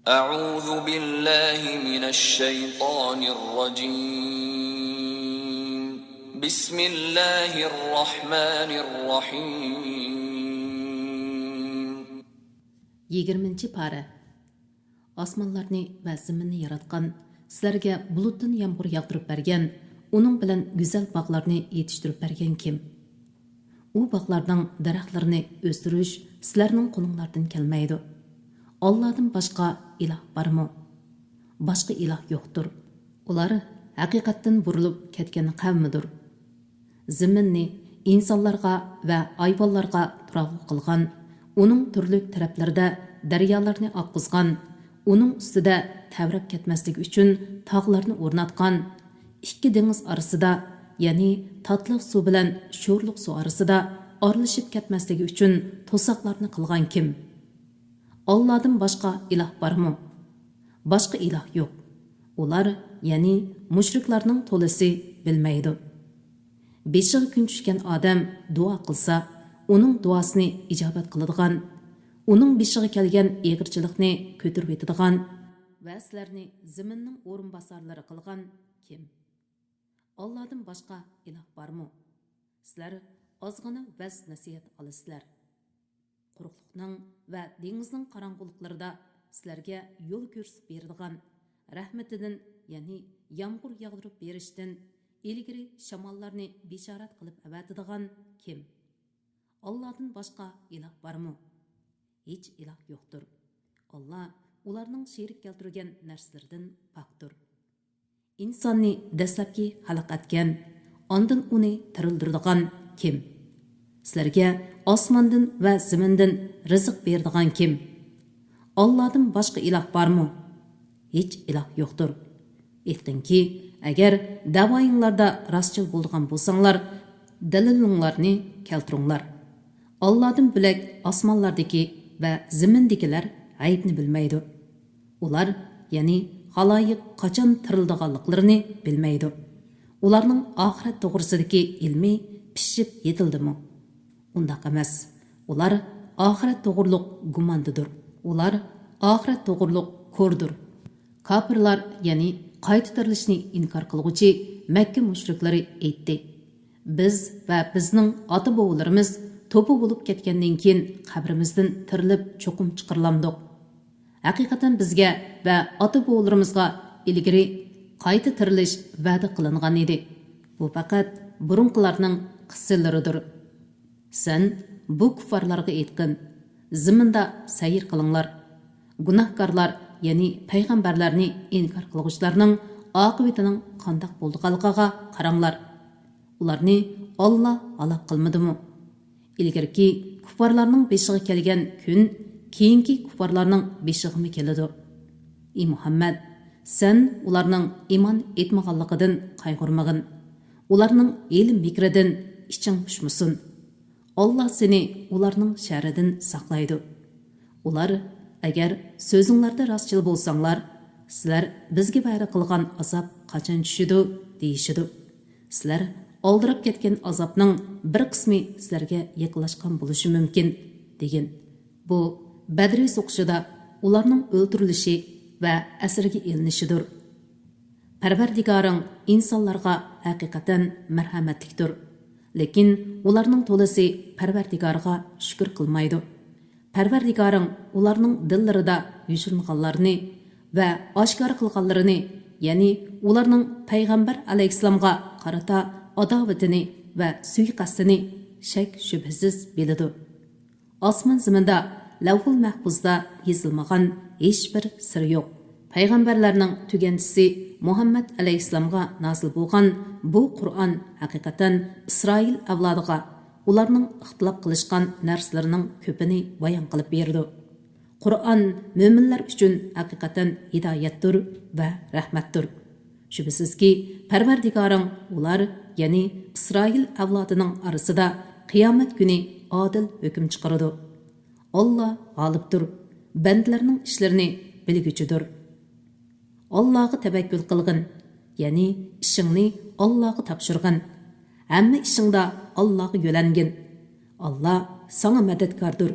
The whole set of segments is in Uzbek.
أعوذ بالله من الشيطان الرجيم بسم الله الرحمن الرحيم 20 pora. Osmonlarni va zaminni yaratgan, sizlarga bulutdan yomg'ir yog'dirib bergan, uning bilan go'zal bog'larni yetishtirib bergan kim? U bog'larning daraxtlarini o'stirish sizlarning qo'linglardan kelmaydi. Allohdan boshqa iloh bormi? Boshqa iloh yo'qdir. Ular haqiqatdan burilib ketgan qavmidir. Zaminni insonlarga va hayvonlarga turaqlik qilgan, uning turli taraflarida daryolarni oqizgan, uning ustida tavrab ketmaslik uchun tog'larni o'rnatgan, ikki dengiz orasida, ya'ni tatliq suv bilan sho'rliq suv orasida oralashib ketmasligi uchun to'saqlarni qilgan kim? Allohdan boshqa iloh bormi? Boshqa iloh yo'q. Ular, ya'ni mushriklarning to'lisi bilmaydi. Beshiga kun tushgan odam duo qilsa, uning duosini ijobat qiladigan, uning beshiga kelgan eg'irchilikni ko'tarib yetadigan va sizlarni zaminning o'rinbosarlari qilgan kim? Allohdan boshqa iloh bormi? Sizlar ozgina vas nasihat olasizlar. Quruqliqning va dengizning qorong'uliqlarida sizlarga yo'l ko'rsatib beradigan, rahmatidan, ya'ni yomg'ir yog'dirib berishdan ilgari shamollarni bishorat qilib avatadigan kim? Allohdan boshqa iloh bormi? Hech iloh yo'qdir. Alloh ularning sherik keltirgan narsalardan pokdir. İnsonni dastlabki xalq etgan, ondan uni tirildiradigan kim? Sizlarga osmondan va zamindan rizq beradigan kim? Allohdan boshqa iloh bormi? Hech iloh yo'qdir. Aytdimki, agar da'voyinglarda rostchil bo'lgan bo'lsanglar, dalilinglarni keltiringlar. Allohdan bilak osmonlardagi va zamindagilar g'aybni bilmaydi. Ular, ya'ni xaloyiq qachon tirildiganliklarini bilmaydi. Ularning oxirat to'g'risidagi ilmi pishib yetildimi? Undaq emas. Ular oxirat to'g'riliq gumondadir. Ular oxirat to'g'riliq ko'rdir. Kafirlar, ya'ni qayta tirilishni inkor qilguvchi Makka mushriklari aytdi: Biz va bizning ota-bobolarimiz to'pi bo'lib ketgandan keyin qabrimizdan tirilib cho'qim chiqarilamdiq. Haqiqatan bizga va ota-bobolarimizga ilgari qayta tirilish va'da qilingan edi. Bu faqat burunqilarning qissallaridir. Sen bu kuffarlarga aytqin: Zaminda sayr qilinglar. Gunohkorlar, ya'ni payg'ambarlarni inkor qilguvchilarning oqibatining qandoq bo'lganligiga qaranglar. Ularni Alloh halok qilmadimi? Ilgarki kuffarlarning beshiga kelgan kun keyingi kuffarlarning beshig'imi keladi. Ey Muhammad, sen ularning iymon etmaganligidan qayg'urmagin. Ularning ilm mikridan iching pushmasin. Allah seni ularning sharidan saqlaydi. Ular, agar so'zinglarda rostchil bo'lsanglar, sizlar bizga bayra qilgan azob qachon tushidi deyishidi. Sizlar oldirib ketgan azobning bir qismi sizlarga yaqinlashgan bo'lishi mumkin degan. Bu Badri so'qishida ularning o'ldirilishi va asirga elinishidir. Parvardigoring insonlarga haqiqatan marhamatlikdir. Lekin ularning to'lisi Parvardigorga shukr qilmaydi. Parvardigoring ularning dillarida yushirganlarni va oshkor qilganlarini, ya'ni ularning payg'ambar alayhissalomga qarata adovatini va suiqasdini shak shubhasiz biladi. Osmon zaminda Lavhul Mahfuzda yozilmagan hech bir sir yo'q. Payg'ambarlarning tugantisi Muhammad alayhissalomga nozil bo'lgan bu Qur'on haqiqatan Isroil avlodiga ularning ixtilof qilishgan narsalarining ko'pini bayon qilib berdi. Qur'on mo'minlar uchun haqiqatan hidoyatdir va rahmatdir. Shubhasizki, Parvardigoring ular, ya'ni Isroil avlodining orasida qiyomat kuni adil hukm chiqaradi. Allah g'olibdir, bandlarning ishlarini bilguchidir. Allohga tavakkul qilgin, ya'ni ishingni Allohga topshirgin. Hamma ishingda Allohga yo'langin. Allah sana madadkordir.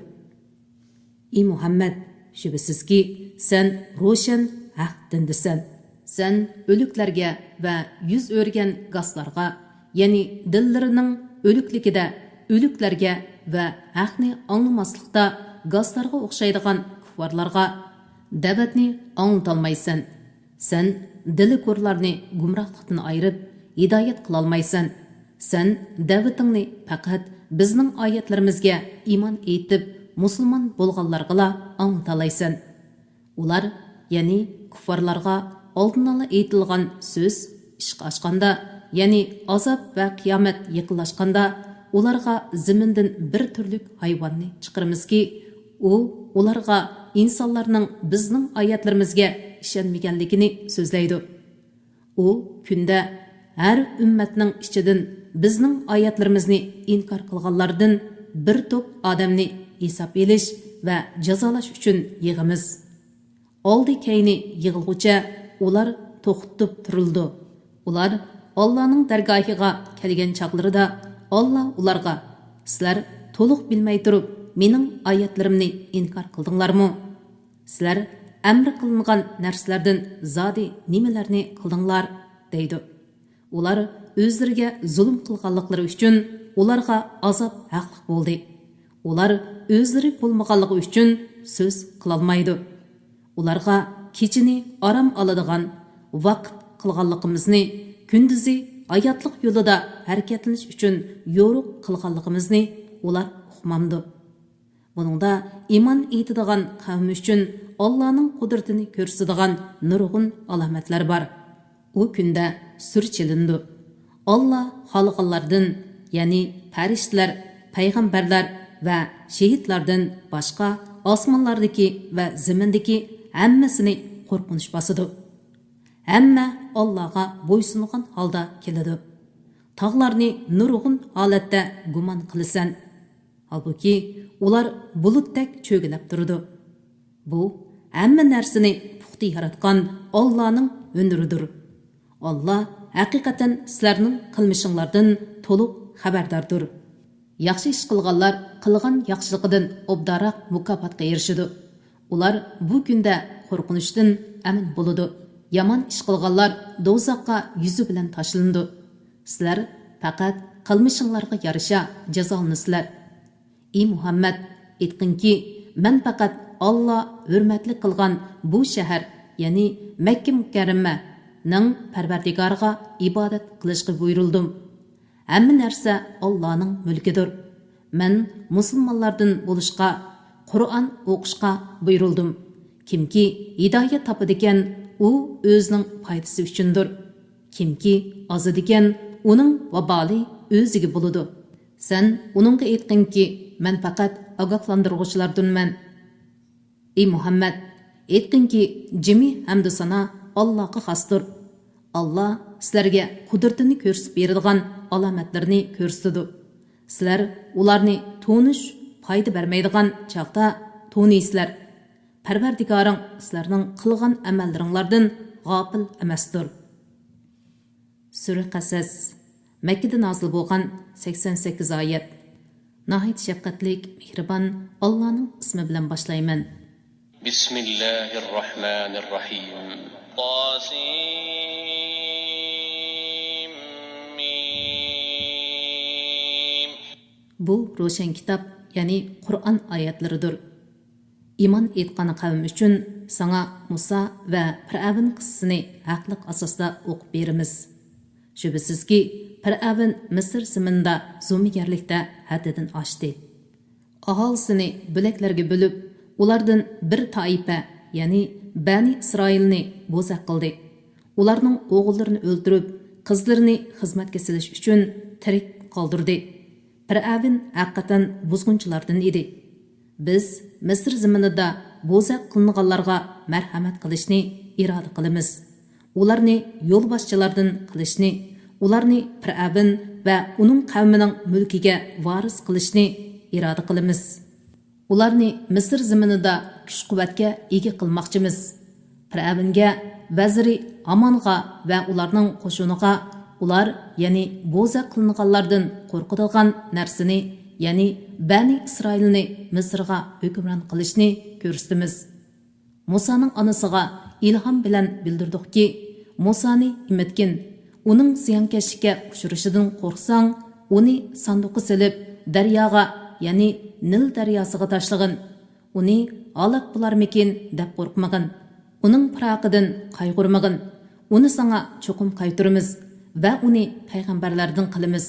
Ey Muhammad, Şübhisizki, sen roşan haq dindisan. Sen ölüklerge ve yüz örgen gaslarga, yani dillerining ölüklikide ölüklerge ve haqni anlamaslıkta gaslarga o'xshaydigan kuffarlarga davatni anlatolmaysan. Sen dili ko'rlarni gumrohlikdan ayirib hidoyat qilolmaysan. Sen da'vatingni faqat bizning oyatlarimizga iymon etib musulmon bo'lganlarga angtalaysan. Ular, ya'ni kuffarlarga oldin ola aytilgan so'z ishqa ochganda, ya'ni azob va qiyomat yaqinlashganda ularga zimindan bir turlik hayvonni chiqaramizki, u ularga insonlarning bizning oyatlarimizga ishonmaganligini so'zlaydi. U kunda har ummatning ichidan bizning oyatlarimizni inkor qilganlardan bir to'p odamni hisob elish va jazolash uchun yig'imiz. Oldi keyni yig'ilg'ucha ular to'xtatib turildi. Ular Allohning dargohiga kelgan chaqlarida Alloh ularga: "Sizlar to'liq bilmay turib, mening oyatlarimni inkor qildinglarmi? Sizlar amr qilingan narsalardan zodi nimalarni qildinglar?" deydi. Ular o'zlariga zulm qilganliklari uchun ularga azob haqliq bo'ldi. Ular o'zlari bo'lmaganligi uchun so'z qilolmaydi. Ularga kechini aram oladigan vaqt qilganligimizni, kunduzi hayotlik yo'lida harakatlanish uchun yo'riq qilganligimizni ular uqmamdi. Buningda iymon etadigan qavm uchun Allohning qudratini ko'rsatadigan nurg'un alomatlar bor. U kunda sur chilindi. Alloh xalqlardan, ya'ni farishtalar, payg'ambarlar va shahidlardan boshqa osmonlardagi va zimindagi hammasini qo'rqinish bosadi. Hamma Allohga bo'ysungan holda keladi. Tog'larni nurg'un holatda gumon qilasan. Halbuki ular bulutdek cho'gilab turdi. Bu hamma narsani puxta yaratgan Allohning hünridir. Allah haqiqatan sizlarning qilmishinglardan to'liq xabardordir. Yaxshi ish qilganlar qilgan yaxshiligidan obdaroq mukofotga erishadi. Ular bu kunda qo'rqinishdan amin bo'ladi. Yomon ish qilganlar do'zaxga yuzi bilan tashlandi. Sizlar faqat qilmishinglarga yarasha jazolanasizlar. Ey Muhammad, aytqinki, men faqat Alloh hurmatli qilgan bu shahar, ya'ni Makka mukarrama ning Parvardigoriga ibodat qilishga buyurildim. Hamma narsa Allohning mulkidir. Men musulmonlardan bo'lishga, Qur'on o'qishga buyurildim. Kimki hidoyat topadigan, u o'zining foydasi uchundir. Kimki ozadigan, uning vaboli o'ziga bo'ladi. Sen uningga aytqinki, men faqat ogohlantiruvchilardanman. Ey Muhammad, aytqinki, jimi hamd sana Allohga xosdir. Allah sizlarga qudratini ko'rsatib beradigan alomatlarni ko'rsatdi. Sizlar ularni tonish foyda bermaydigan chaqda to'niysizlar. Parvardigoring sizlarning qilgan amallaringlardan g'ofil emasdir. Sura Qasas Makkada nozil bo'lgan 88 oyat. Nahayat shafqatlik, mehribon Allohning ismi bilan boshlayman. Bismillahirrahmanirrahim. Bu ro'shan kitob, ya'ni Qur'on oyatlaridir. Iymon etgan qavm uchun sana Musa va Fir'avn qissasini haqliq asosda o'qib beramiz. Shubhisizki, Fir'avn Misr ziminda zulmgarlikda haddidan oshdi. Aholisini bo'laklarga bo'lib, ulardan bir toifa, ya'ni Bani Isroilni bo'zaq qildi. Ularning o'g'illarini o'ldirib, qizlarini xizmatga silish uchun tirik qoldirdi. Fir'avn haqiqatan buzg'unchilardan edi. Biz Misr ziminida bo'zaq qilinganlarga marhamat qilishni iroda qilamiz. Ularni yo'lboshchilardan qilishni, ularni Fir'avn va uning qavmining mulkiga varis qilishni iroda qilamiz. Ularni Misr ziminida kuch-quvvatga ega qilmoqchimiz. Fir'avnga, vaziri Amonga va ularning qo'shiniga ular, ya'ni bo'zaq qilinganlardan qo'rqadigan narsani, ya'ni Bani Isroilni Misrga hukmron qilishni ko'rsatamiz. Musaның anısıға ilham bilan bildirdik ki, Musani imetkin, onun ziyankashlikka uchrashidan qo'rqsang, uni sanduqqa silib, daryoga, ya'ni Nil daryosiga tashlag'in. Uni halok bo'larmikin deb qo'rqmag'in. Uning firoqidan qayg'urmag'in. Uni sana cho'qim qaytiramiz va uni payg'ambarlardan qilamiz.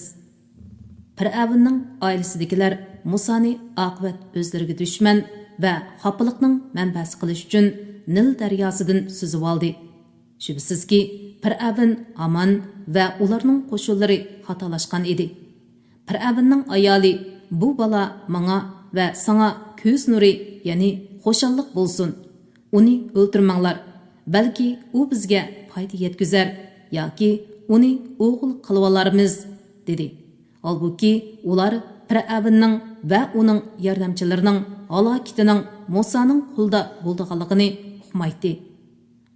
Fir'avnning oilasidagilar Musani oqibat o'zlariga dushman va xafalikning manbasi qilish uchun Nil daryosidan suzib oldi. Shubsizki, Fir'avn Aman va ularning qo'shinlari xatolashgan edi. Fir'avnning ayoli bu bala menga va sana ko'z nuri, ya'ni xo'shallik bo'lsin. Uni o'ltirmanglar. Balki u bizga foyda yetkazar yoki uni o'g'il qilib olarmiz, dedi. Halbuki ular Fir'avnning va uning yordamchilarining halokatining Musaning qo'lida bo'lganligini uqmaydi.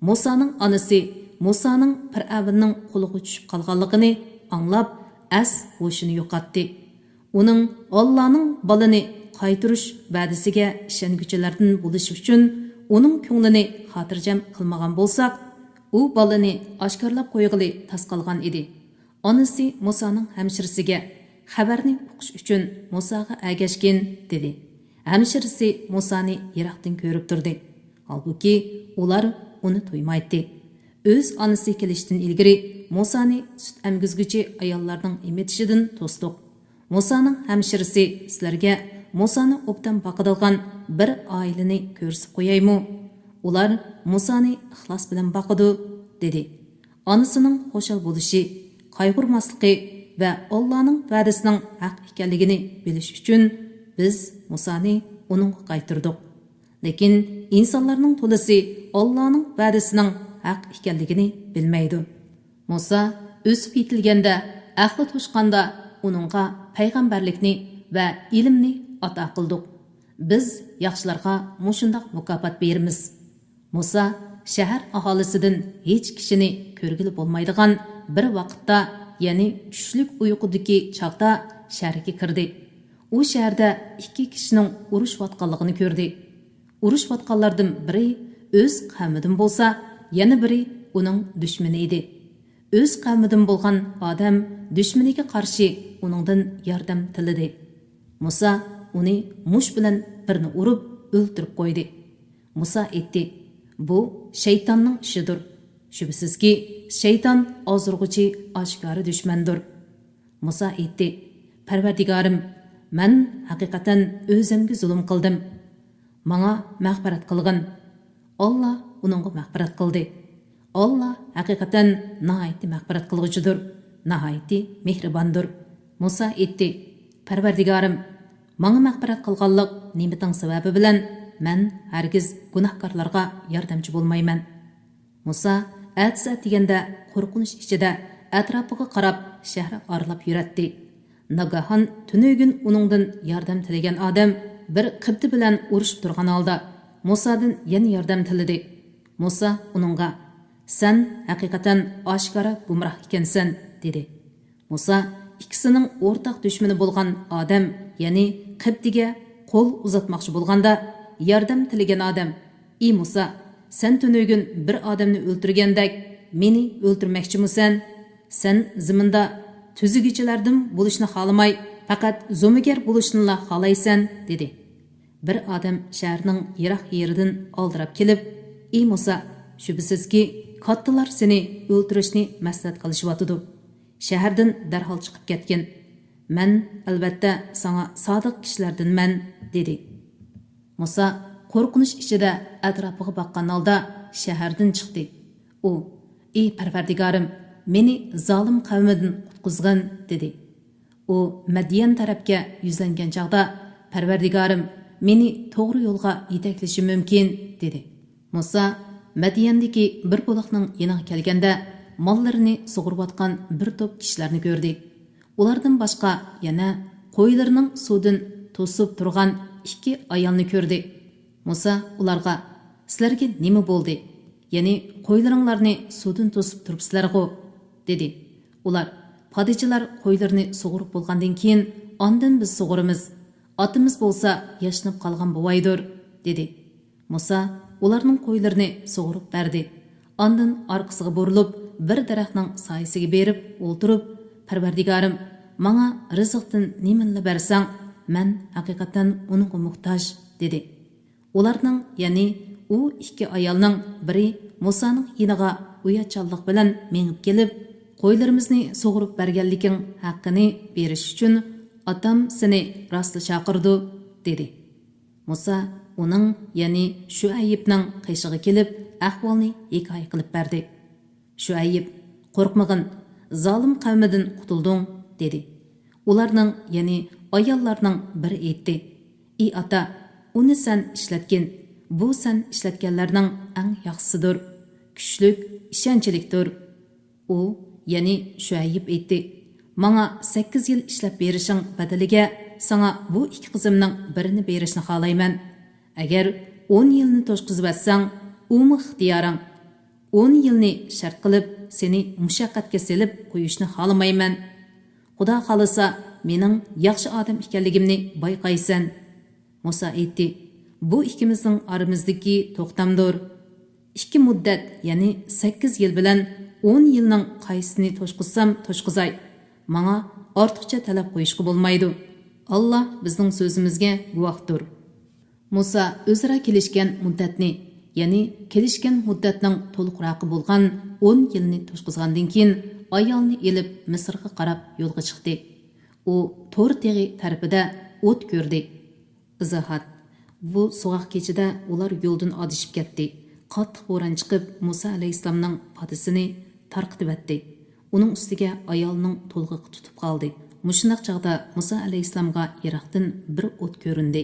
Musaning onasi Musaning Fir'avnning qo'liga tushib qolganligini anglab, as hoshini yo'qotdi. Uning Allohning balini qaytirish va'dasiga ishonguchilardan bo'lish uchun uning ko'nglini xotirjam qilmagan bo'lsak, u balini oshkorlab qo'yg'ili tas qolgan edi. Onasi Musaning hamshirisiga xabarni o'qish uchun Musaga agashgin, dedi. Hamshirisi Musani yiroqdan ko'rib turdi. Halbuki ular uni to'ymaydi. O'z onasi kelishdan ilgari Musani sut emgizguchi ayollarning emetishidan to'sdiq. Musaning hamshirisi sizlarga Musani obdan boqadigan bir oilani ko'rsatib qo'yaymi? Ular Musani ixlos bilan boqadi, dedi. Onasining xo'shal bo'lishi, qayg'urmasligi va Allohning va'dasining haq ekanligini bilish uchun biz Musani uning qaytirdik. Lekin insonlarning to'lisi Allohning va'dasining haq ekanligini bilmaydi. Musa o'sib yetilganda, aqli to'shqanda uningga payg'ambarlikni va ilmni ato qildik. Biz yaxshilarga mushundaq mukofot beramiz. Musa shahar aholisidan hech kishini ko'rgili bo'lmaydigan bir vaqtda, ya'ni tushlik uyqudagi chaqda shaharga kirdi. U shaharda ikki kishining urushayotganligini ko'rdi. Urushayotganlardan biri o'z qavmidan bo'lsa, yana biri uning dushmani edi. O'z qavmidan bo'lgan odam dushmaniga qarshi uningdan yordam tiladi. Musa uni mush bilan birini urib o'ldirib qo'ydi. Musa aytdi: "Bu shaytonning ishidir. Shubsizki, shayton ozurg'uchi oshkora dushmandir." Musa aytdi: "Parvardigorim, men haqiqatan o'zimga zulm qildim. Menga mag'firat qilgin." Alloh uningga mag'firat qildi. Alloh haqiqatan nihoyatda mag'firat qilg'uchidir, nihoyatda mehribondir. Musa aytdi: "Parvardigorim, menga mag'firat qilganlik ne'mating sababi bilan men hargiz gunohkorlarga yordamchi bo'lmayman." Musa atsa deganda qo'rqinish ichida atrofiga qarab shahar oralab yuratdi. Nagahan tunugun uningdan yordam tilagan odam bir qibti bilan urushib turgan holda Musadan yana yordam tiladi. Musa uningga: "Sen haqiqatan oshkora gumroh ekansan", dedi. Musa ikkisining o'rtaq dushmani bo'lgan odam, ya'ni qibtiga qo'l uzatmoqchi bo'lganda yordam tilagan odam: "Ey Musa, sen tunugun bir odamni o'ldirgandek meni o'ldirmoqchimisan? Sen ziminda tuzigichilardan bo'lishni xohlamay, faqat zo'migar bo'lishni xohlaysan", dedi. Bir odam shaharning yiroq yeridan oldirab kelib: "Ey Musa, shubsizki kattalar seni o'ldirishni maslahat qilishyotidi. Shahardan darhol chiqib ketgin. Men albatta sana sodiq kishilardanman", dedi. Musa qo'rqinish ichida atrofiga boqqan holda shahardan chiqdi. U: "Ey Parvardigorim, meni zolim qavmidan qutqizgin", dedi. U Madiyan tarafga yuzlangan chaqda: "Parvardigorim, meni to'g'ri yo'lga yetaklashim mumkin", dedi. Musa Madiyandagi bir buloqning yoniga kelganda mollarini sug'urayotgan bir to'p kishilarni ko'rdi. Ulardan boshqa yana qo'ylarining suvdan to'sib turgan ikki ayolni ko'rdi. Musa ularga: "Sizlarga nima bo'ldi? Ya'ni qo'ylaringlarni suvdan to'sib turibsizlar-ku", dedi. Ular: "Padichilar qo'ylarini sug'urib bo'lgandan keyin ondan biz sug'urimiz. Otimiz bo'lsa yashnab qolgan bo'vaydir", dedi. Musa ularning qo'ylarini sug'urib berdi. Ondan orqasiga burilib, bir daraxtning soyasiga berib o'ltirib, Parvardigorim, menga rizqdan nimani bersang, men haqiqatan uningga muhtoj dedi. Ularning, ya'ni u ikki ayolning biri Musaning yiniga uyatchanlik bilan mengib kelib, qo'ylarimizni sug'urib berganliging haqqini berish uchun otam seni rostla chaqirdi dedi. Musa uning, ya'ni Shuaybning qishig'i kelib, ahvolni hikoya qilib berdi. Shuayb, qo'rqmag'in, zolim qavmidan qutulding dedi. Ularning, ya'ni ayollarning biri aytdi: "Ey ota, uni sen ishlatgin. Bu sen ishlatganlarning eng yaxshisidir. Kuchlik, ishonchlikdir." U, ya'ni Shuayb aytdi: "Menga 8 yil ishlab berishing badaliga sana bu ikki qizimning birini berishni xohlayman. Agar 10 yilni to'shqizib atsang, umi ixtiyoring. 10 yilni shart qilib seni mushaqqatga selib qo'yishni xohlamayman. Xudo xolasa mening yaxshi odam ekanligimni bayqaysan." Musa aytdi: "Bu ikkimizning oramizdagi to'xtamdir. 2 muddat, ya'ni 8 yil bilan 10 yilning qaysini to'shqizsam to'shqizay. Menga ortiqcha talab qo'yishga bo'lmaydi. Allah bizning so'zimizga guvohdir." Musa o'zaro kelishgan muddatni, ya'ni kelishgan muddatning to'liqroqi bo'lgan 10 yilni to'shqizgandan keyin ayolni elib Misrga qarab yo'lga chiqdi. U to'r teg'i tarafida o't ko'rdi. Izohat: bu so'g'aq kechida ular yo'ldan adishib ketdi. Qattiq bo'ron chiqib, Musa alayhissalomning podisini tarqitib etdi. Uning ustiga ayolning to'lg'iqi tutib qoldi. Mushundoq chog'da Musa alayhissalomga Iroqdan bir o't ko'rindi.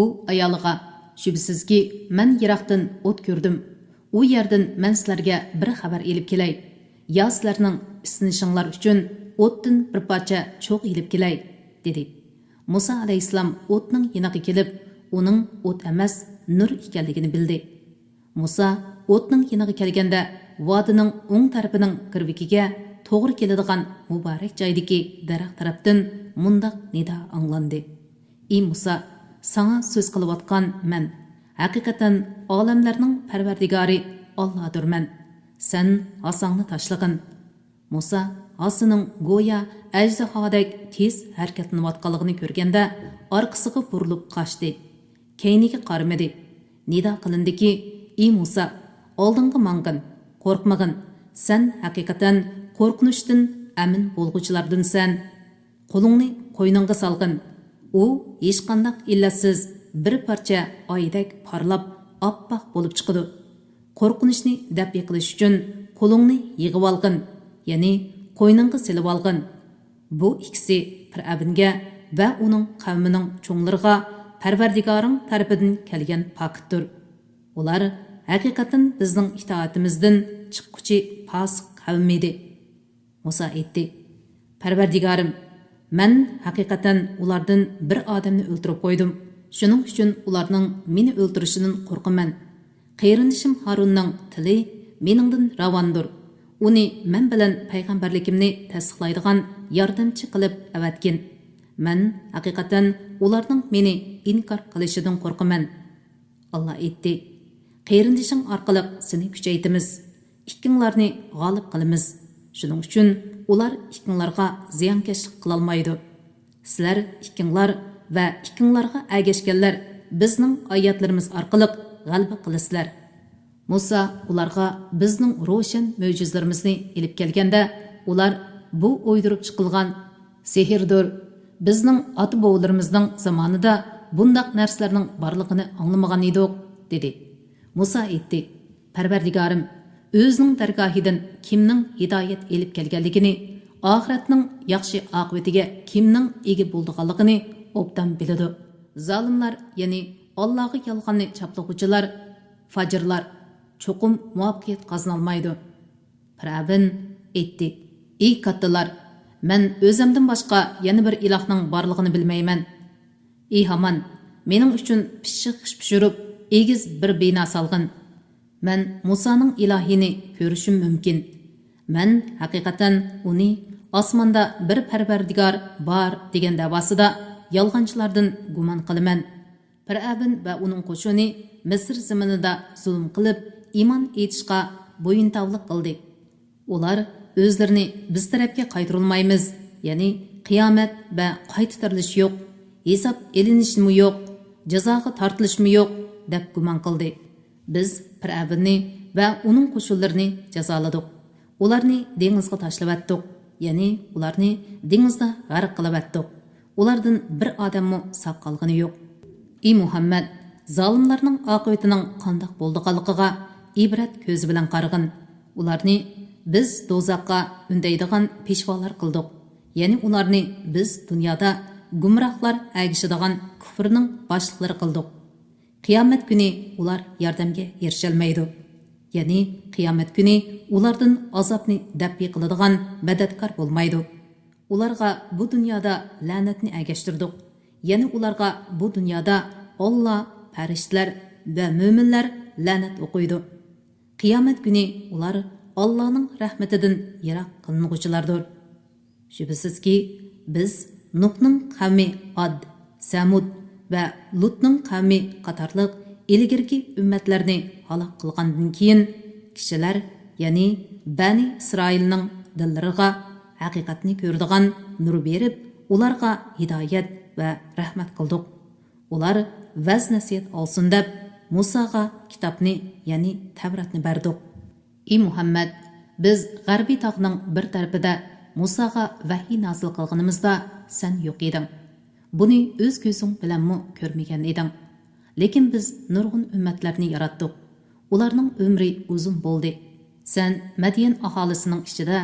U ayoliga: "Shubsizki, men Iroqdan o't ko'rdim. U yerdan men sizlarga bir xabar elib kelay. Ya sizlarning isnishinglar uchun o'tdan bir parcha cho'q elib kelay" dedi. Musa alayhissalom o'tning yiniga kelib, uning o't emas, nur ekanligini bildi. Musa o'tning yiniga kelganda vodining o'ng tarafining kirvikiga to'g'ri keladigan muborak joydagi daraxt tarafdan mundaq nido anglandi: "Ey Musa, sana so'z qilayotgan men haqiqatan olamlarning parvardigori Allohdurman. Sen asangni tashlag'in." Musa asining go'ya ajdahodek tez harakatlanayotganligini ko'rganda orqasiga burilib qochdi. Keyniga qaramadi. Nido qilindiki: "Ey Musa, oldinga mangin, qo'rqmag'in. Sen haqiqatan qo'rqinishdan amin bo'lg'uchilardinsan. Qo'lingni qo'yningga solg'in." U hech qanday illatsiz bir parcha oydek parlab oppoq bo'lib chiqdi. Qo'rqinishni daf qilish uchun qo'lingni yig'ib olg'in, ya'ni qo'yningga silib olg'in. Bu ikkisi Fir'avnga va uning qavmining cho'nglariga Parvardigoring tarafidan kelgan pokitdir. Ular haqiqatan bizning itoatimizdan chiqquvchi fosiq qavm edi. Musa aytdi: "Parvardigorim, men haqiqatan ulardan bir odamni o'ldirib qo'ydim. Shuning uchun ularning meni o'ldirishidan qo'rqaman. Qeyrinishim Harunning tili meningdan ravondir. Uni men bilan payg'ambarligimni tasdiqlaydigan yordamchi qilib avatgin. Men haqiqatan ularning meni inkor qilishidan qo'rqaman." Allah aytdi: "Qeyrindishing orqali seni kuchaytimiz. Ikkinglarni g'olib qilamiz. Shuning uchun ular ikkinglarga ziyonkashlik qilolmaydi. Sizlar ikkinglar va ikkinglarga agashganlar bizning oyatlarimiz orqali g'alaba qilasizlar." Musa ularga bizning ro'shan mo'jizlarimizni elib kelganda, ular bu o'ydirib chiqilgan sehrdir. Bizning ota-bovlarimizning zamonida bundaq narsalarning borligini anglamagan edik, dedi. Musa aytdi: "Parvardigorim, o'zining dargohidan kimning hidoyat elib kelganligini, oxiratning yaxshi oqibatiga kimning ega bo'lganligini obdan biladi. Zolimlar, ya'ni Allohga yolg'onni chaplag'uvchilar, fajrlar cho'qim muvaffaqiyat qozonolmaydi." Fir'avn aytdi: "Ey kattalar, men o'zimdan boshqa yana bir ilohning borligini bilmayman. Ey Haman, mening uchun pishiq ish pishirib, egiz bir bino solg'in. Men Musaning ilohini ko'rishim mumkin. Men haqiqatan uni osmonda bir parvardigor bor degan davosida yolg'onchilardan gumon qilaman. Fir'avn va uning qo'shini Misr zaminida zulm qilib, iymon etishga bo'yintovlik qildi. Ular o'zlarini biz tarafga qaytarilmaymiz, ya'ni qiyomat va qayta tirilish yo'q, hisob elinishmi yo'q, jazoga tortilishmi yo'q deb gumon qildi. Biz Fir'avnni va uning qo'shinlarini jazoladik. Ularni dengizga tashlab atdik, ya'ni ularni dengizda g'arq qilib atdik. Ulardan bir odammi sog' qolgani yo'q. Ey Muhammad, zolimlarning oqibatining qandoq bo'ldiganligiga ibrat ko'zi bilan qarag'in. Ularni biz do'zaxga undaydigan peshvolar qildik. Ya'ni ularni biz dunyoda gumrohlar agishadigan kufrning boshliqlari qildik. Qiyomat kuni ular yordamga erisholmaydi. Ya'ni qiyomat kuni ulardan azobni daf'i qiladigan madadkor bo'lmaydi. Ularga bu dunyoda la'natni agashtirdik. Ya'ni ularga bu dunyoda Alloh, farishtalar va mo'minlar la'nat o'qiydi. Qiyomat kuni ular Allohning rahmatidan yiroq qilinuvchilardir. Shubhasizki, biz Nuhning qavmi Ad, Samud va Lutning qavmi qatorliq ilgirki ummatlarni halok qilgandan keyin kishilar, ya'ni Bani Isroilning dillariga haqiqatni ko'radigan nur berib, ularga hidoyat va rahmat qildik. Ular vaz nasihat olsin deb Musaga kitobni, ya'ni Tavratni berdik. Ey Muhammad, biz g'arbiy tog'ning bir tarafida Musaga vahiy nazil qilganimizda sen yo'q eding. Buni o'z ko'zing bilanmi ko'rmagan eding. Lekin biz nurg'un ummatlarni yaratdik. Ularning umri uzun bo'ldi. Sen Madian aholisining ichida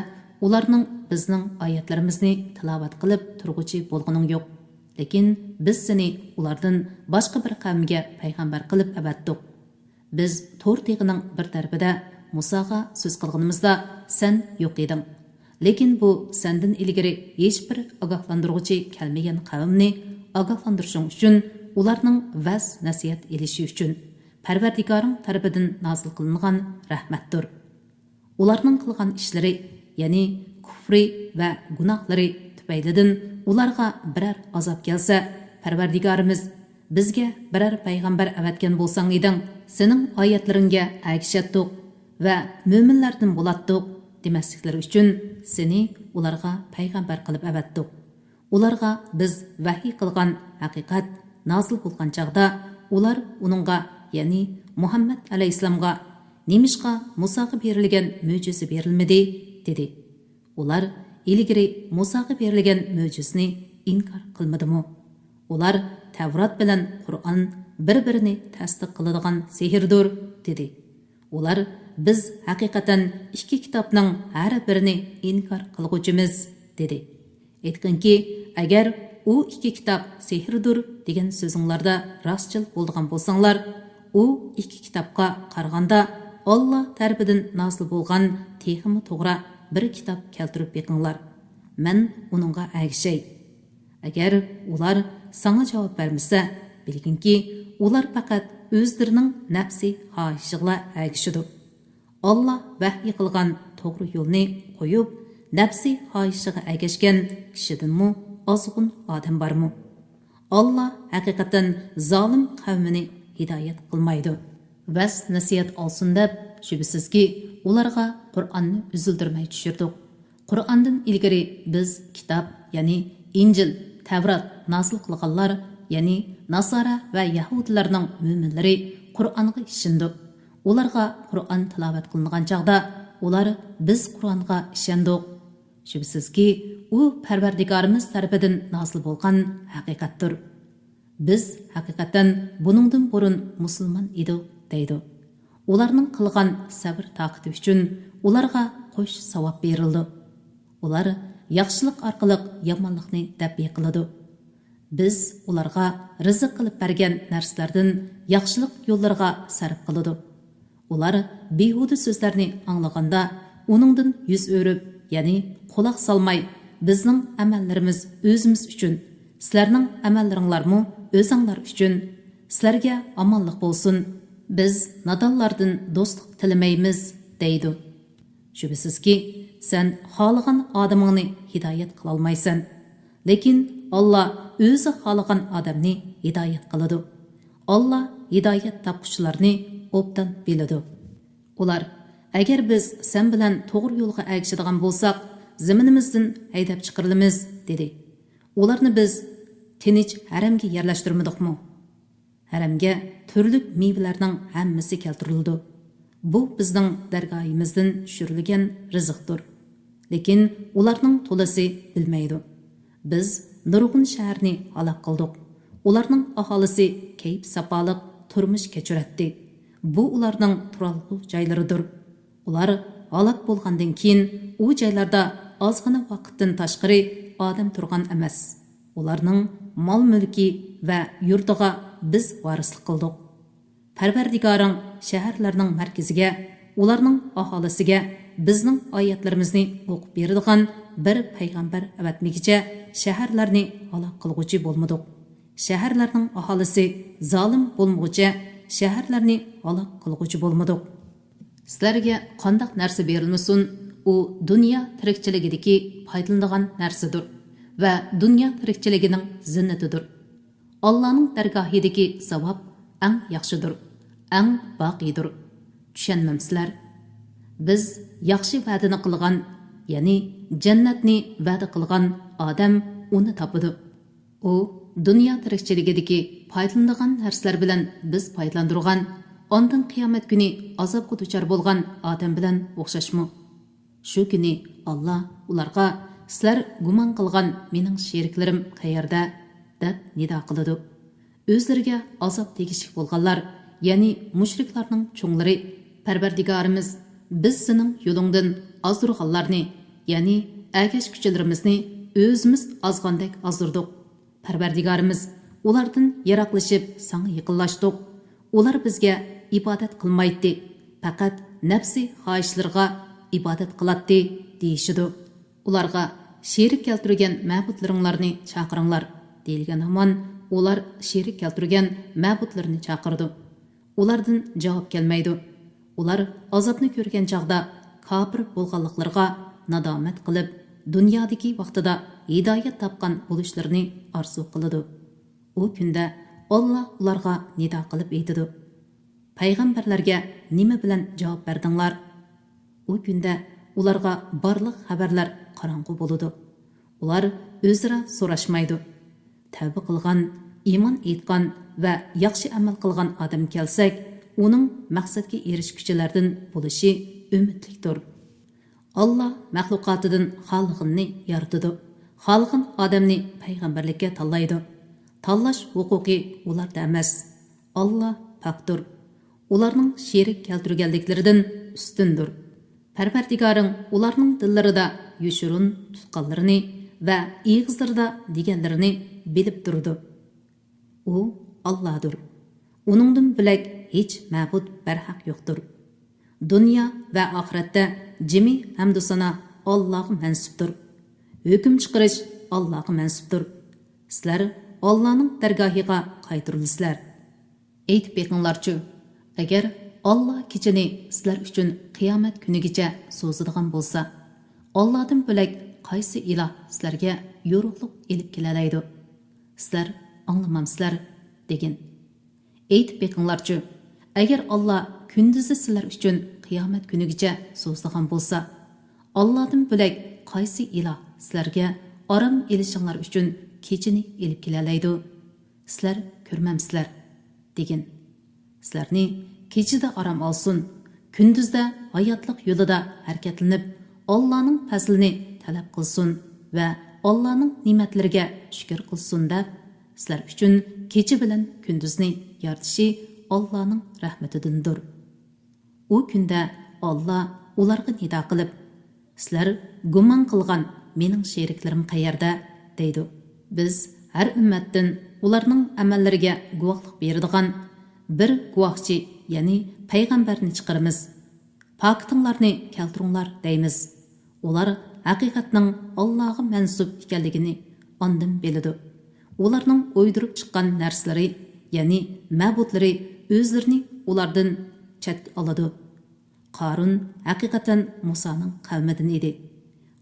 ularning bizning oyatlarimizni tilovat qilib turg'uchi bo'lganing yo'q. Lekin biz seni ulardan boshqa bir qavmga payg'ambar qilib avatdik. Biz to'r teg'ining bir tarafida Musaga so'z qilganimizda sen yo'q eding. Lekin bu sendan ilgari hech bir ogohlantiruvchi kelmagan qavmni ogohlantirishing uchun, ularning vaz nasihat elishi uchun Parvardigoring tarafidan nozil qilingan rahmatdir. Ularning qilgan ishlari, ya'ni kufri va gunohlari tufaylidan ularga biror azob kelsa, Parvardigorimiz bizga biror payg'ambar avatgan bo'lsang eding, sening oyatlaringga agishatdik va mo'minlardan bo'latdik demasliklari uchun seni ularga payg'ambar qilib avatdik. Ularga biz vahiy qilgan haqiqat nozil bo'lgan chaqda ular uningga, ya'ni Muhammad alayhisalomga nemishqa Musaga berilgan mo'jiza berilmadi dedi. Ular ilgari Musaga berilgan mo'jizani inkor qilmadimi? Ular Tavrat bilan Qur'on bir-birini tasdiq qiladigan sehrdir dedi. Ular biz haqiqatan ikki kitobning har birini inkor qilguvchimiz dedi. Aytganki, agar u ikki kitob sehrdir degan so'zinglarda rostchil bo'lgan bo'lsanglar, u ikki kitobga qaraganda Alloh tarafidan nozil bo'lgan texmi to'g'ri bir kitob keltirib beqinglar. Men uningga agishay. Agar ular sana javob bermasa, bilginki, ular faqat o'zlarining nafsi xohishiga agishidir. Alloh vahiy qilgan to'g'ri yo'lni qo'yib, nafsi xohishiga agashgan kishidanmi ozg'un odam bormi? Alloh haqiqatan zolim qavmini hidoyat qilmaydi. Vas nasihat olsin deb, shubhasizki, ularga Qur'onni uzildirmay tushirdik. Qur'ondan ilgari biz kitob, ya'ni Injil, Tavrat nozil qilganlar, ya'ni Nasara va Yahudilarning mo'minlari Qur'onga ishindi. Ularga Qur'on tilovat qilingan chaqda ular biz Qur'onga ishondik. Shubhasizki, u Parvardigorimiz tarafidan nozil bo'lgan haqiqatdir. Biz haqiqatan buningdan burun musulmon edik deydi. Ularning qilgan sabr taqati uchun ularga qo'sh savob berildi. Ular yaxshilik orqali yomonlikni daf'i qiladi. Biz ularga rizq qilib bergan narsalardan yaxshilik yo'llariga sarf qiladi. Ular behuda so'zlarni anglaganda uningdan yuz o'rib, ya'ni quloq solmay, bizning amallarimiz o'zimiz uchun, sizlarning amallaringlarmi o'zinglar uchun, sizlarga omonlik bo'lsin, biz nadonlardan do'stlik tilamaymiz deydi. Shubhasizki, sen xohlagan odamingni hidoyat qila olmaysan, lekin Alloh o'zi xohlagan odamni hidoyat qiladi. Allah hidoyat topquchilarni obdan biladi. Ular agar biz sen bilan to'g'ri yo'lga agishadigan bo'lsak, zaminimizdan haydab chiqarilamiz dedi. Ularni biz tinch haramga yerlashtirmadikmi? Haramga turli mevalarning hammasi keltirildi. Bu bizning dargohimizdan tushirilgan rizqdir. Lekin ularning to'lasi bilmaydi. Biz nurg'un shaharni halok qildik. Ularning aholisi kayf sapoliq turmush kechiratdi. Bu ularning turalg'u joylaridir. Ular halok bo'lgandan keyin u joylarda ozgina vaqtdan tashqari odam turgan emas. Ularning mol-mulki va yurtiga biz varislik qildik. Parvardigoring shaharlarning markaziga, ularning aholisiga bizning oyatlarimizni o'qib beradigan bir payg'ambar avatmigicha shaharlarni halok qilguvchi bo'lmadik. Shaharlarning aholisi zolim bo'lmoqcha shaharlarni halok qilguvchi bo'lmadik. Sizlarga qanday narsa berilmasin, u dunyo tirikchiligidagi foydalanadigan narsadir va dunyo tirikchiligining zinnatidir. Allohning dargohidagi savob eng yaxshidir, eng boqiydir. Tushunmamsizlar? Biz yaxshi va'dani qilgan, ya'ni jannatni va'da qilgan odam uni topadi. U dunyo tirikchiligidagi foydalanadigan narsalar bilan biz foydalandirgan, ondan qiyomat kuni azobga duchor bo'lgan odam bilan o'xshashmi? Shu kuni Alloh ularga sizlar gumon qilgan mening sheriklarim qayerda deb nido qiladi. O'zlariga azob tegishli bo'lganlar, ya'ni mushriklarning cho'nglari, Parvardigorimiz biz sening yo'lingdan ozdirganlarni, ya'ni agash kuchlarimizni o'zimiz ozgandek ozdirdik. Parvardigorimiz ulardan yiroqlashib sana yaqinlashdik. Ular bizga ibodat qilmaydi, faqat nafsi xohishlarga ibodat qiladi deyishidi. Ularga sherik keltirgan ma'budlaringlarni chaqiringlar deyilgan hamon ular sherik keltirgan ma'budlarni chaqirdi. Ulardan javob kelmaydi. Ular azobni ko'rgan chaqda kofir bo'lganliklariga nadomat qilib, dunyodagi vaqtida hidoyat topgan bo'lishlarini orzu qiladi. U kunda Alloh ularga nido qilib aytadi. Payg'ambarlarga nima bilan javob berdinglar? U kunda ularga barliq xabarlar qorong'u bo'ladi. Ular o'zaro so'rashmaydi. Tavba qilgan, iymon etgan va yaxshi amal qilgan odam kelsak, uning maqsadga erishguchilardan bo'lishi umidlikdir. Alloh maxluqotidan xalqini yaratadi. Xalqin odamni payg'ambarlikka tanlaydi. Tanlash huquqi ularda emas. Alloh pokdir. Ularning sherik keltirganliklaridan ustundir. Parvardigoring ularning dillarida yushurun tutqanlarini va ig'izlarida deganlarini bilib turdi. U Allohdir. Uningdan bilak hech ma'bud barhaq yo'qdir. Dunyo va oxiratda jimi hamdu sana Allohga mansubdir. Hukm chiqarish Allohga mansubdir. Sizlar Allohning dargohiga qaytirilsizlar. Aytib beqinglarchi, agar Alloh kechini sizlar uchun qiyomat kunigacha so'zadigan bo'lsa, Allohdan bilak qaysi iloh sizlarga yo'ruqliq elib kelalaydi? Sizlar anglamamsizlar degan. Aytib beqinglarchi, agar Alloh kunduzi sizlar uchun qiyomat kunigacha so'zadigan bo'lsa, Allohdan bilak qaysi iloh sizlarga orom elishinglar uchun kechini elib kelalaydi? Sizlar ko'rmamsizlar degan. Sizlarni kechida orom olsin, kunduzda hayotlik yo'lida harakatlanib, Allohning fazlini talab qilsin va Allohning ne'matlariga shukr qilsin deb, sizlar uchun kecha bilan kunduzni yaratishi Allohning rahmatidandir. U kunda Alloh ularga nido qilib, sizlar gumon qilgan mening sheriklarim qayerda deydi. Biz har ummatdan ularning amallariga guvohlik beradigan bir guvohchi, ya'ni payg'ambarni chiqaramiz. Faktlarni keltiringlar deymiz. Ular haqiqatning Allohga mansub ekanligini ondan biladi. Ularning o'ydirib chiqqan narsalari, ya'ni ma'budlari o'zlarini ulardan chetga oladi. Qarun haqiqatan Musoning qavmidan edi.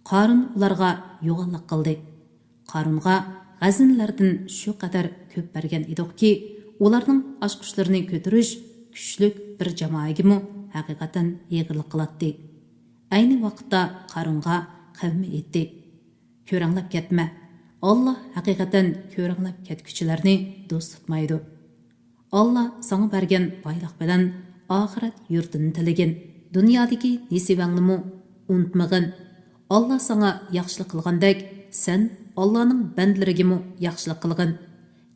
Qarun ularga yo'g'onlik qildi. Qarunga g'azinlardan shu qadar ko'p bergan ediki, ularning oshqushlarini ko'tarish kuchlik bir jamoagimi haqiqatan yig'irlik qiladi. Ayni vaqtda Qarunga qavmi aytdi: "Ko'ranglab ketma. Allah haqiqatan ko'ranglab ketguchilarni do'st tutmaydi. Allah sana bergan boylik bilan oxirat yurtini tilagin. Dunyodagi nesibangni unutmagin. Allah sana yaxshilik qilgandek, sen Allahning bandalariga yaxshilik qilgin.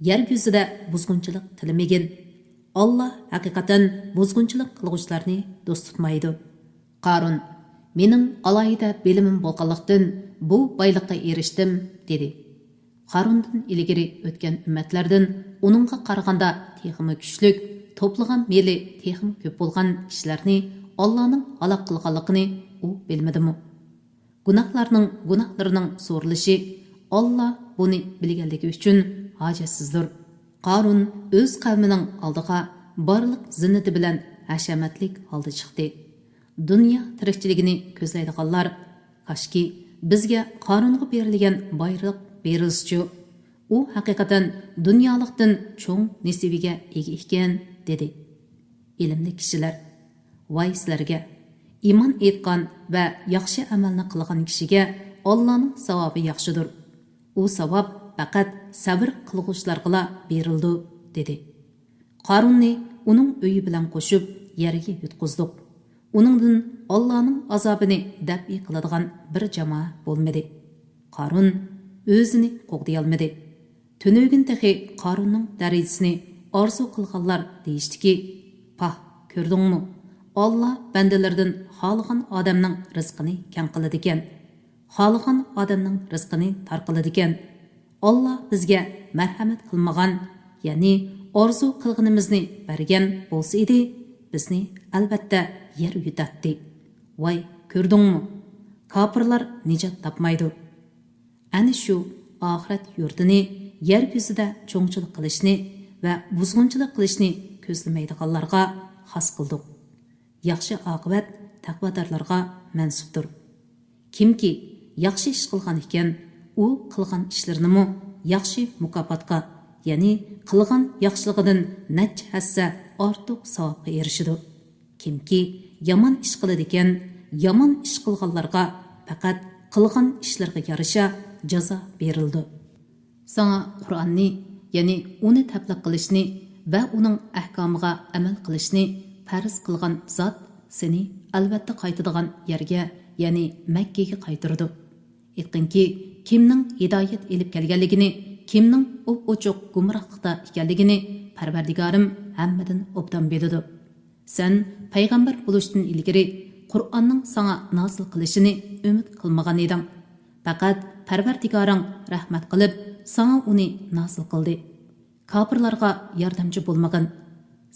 Yer yuzida buzg'unchilik tilamagin. Allah haqiqatan buzg'unchilik qilguvchilarni do'st tutmaydi." Qarun: "Mening alohida bilimim bo'lganlikdan bu boylikqa erishdim" dedi. Qarundan ilgari o'tgan ummatlardan uningga qaraganda texmi kuchlik, to'plagan meli texmi ko'p bo'lgan kishilarni Allohning halok qilganligini u bilmadimi? Gunohlarining so'rilishi Allah buni bilganligi uchun hojatsizdir. Qarun o'z qavmining oldiga barliq zinnati bilan hashamatlik holda chiqdi. Dunyo tirikchiligini ko'zlaydiganlar, qashki bizga Qarunga berilgan boylik berilsichu, u haqiqatan dunyolikdan cho'ng nasibiga ega ekan, dedi. Ilmli kishilar: "Voy sizlarga! Iymon etgan va yaxshi amalni qilgan kishiga Allohning savobi yaxshidir. U savob faqat sabr qilguvchilarga berildi", dedi. Qarunni uning uyi bilan qo'shib yerga yutqizdik. Uningdan Allohning azobini dafi qiladigan bir jamoa bo'lmadi. Qarun o'zini qo'g'day olmadi. Tönögün texi Qarunning darajasini orzu qilganlar deyishdiki: "Pah, ko'rdingmi? Allah bandalardan xohlagan odamning rizqini keng qiladi ekan. Xohlagan odamning rizqini tar qiladi ekan. Allah bizga marhamat qilmagan, ya'ni orzu qilganimizni bergan bo'lsa edi, bizni albatta yer yutatdi. Voy, ko'rdingmi? Kofirlar nijot topmaydi." Ana shu oxirat yurtini yer yuzida cho'ngchilik qilishni va buzg'unchilik qilishni ko'zlamaydiganlarga xos qildik. Yaxshi oqibat taqvodorlarga mansubdir. Kimki yaxshi ish qilgan ekan, u qilgan ishlarini yaxshi mukofotga, ya'ni qilgan yaxshiligidan necha hassa ortiq savobga erishadi. Kimki yomon ish qiladi ekan, yomon ish qilganlarga faqat qilgan ishlariga yarasha jazo berildi. Sana Qur'onni, ya'ni uni tabliq qilishni va uning ahkomiga amal qilishni farz qilgan zot seni albatta qaytadigan yerga, ya'ni Makkaga qaytardi. Aytqinki, kimning hidoyat elib kelganligini, kimning o'p-o'choq gumrohlikda ekanligini Parvardigorim hammadan obdan biladi. Sen payg'ambar bo'lishdan ilgari Qur'onning sana nozil qilishini umid qilmagan eding. Faqat Parvardigoring rahmat qilib, sana uni nozil qildi. Kofirlarga yordamchi bo'lmagan.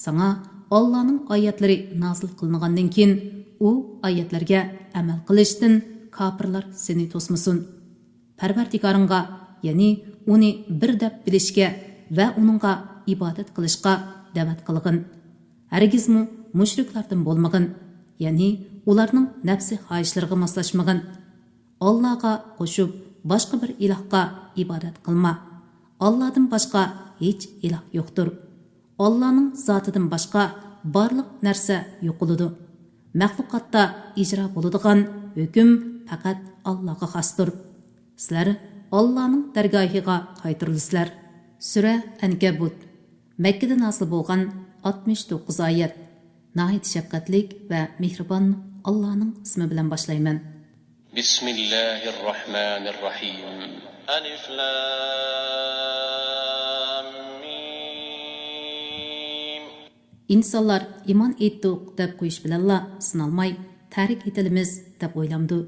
Sana Allohning oyatlari nozil qilingandan keyin u oyatlarga amal qilishdan kofirlar seni to'smasin. Parvardigoringga, ya'ni uni bir deb bilishga va uningga ibodat qilishga da'vat qilgin. Hargizmi mushriklardan bo'lmagan, ya'ni ularning nafsi xohishlariga moslashmagan. Allohga qo'shib boshqa bir ilohga ibodat qilma. Allohdan boshqa hech iloh yo'qdir. Allohning zotidan boshqa barliq narsa yo'qoladi. Maxluqotda ijro bo'ladigan hukm faqat Allohga xosdir. Sizlar Allohning dargohiga qaytirilisizlar. Sura Ankabut. Makkada nozil bo'lgan 69 oyat. Nahayat shafqatlik va mehribon Allohning ismi bilan boshlayman. Bismillahirrahmanirrahim. Alif lam mim. İnsanlar iman etdik deb qo'yish bilanla sinalmay, tarik etilimiz deb o'ylamdi.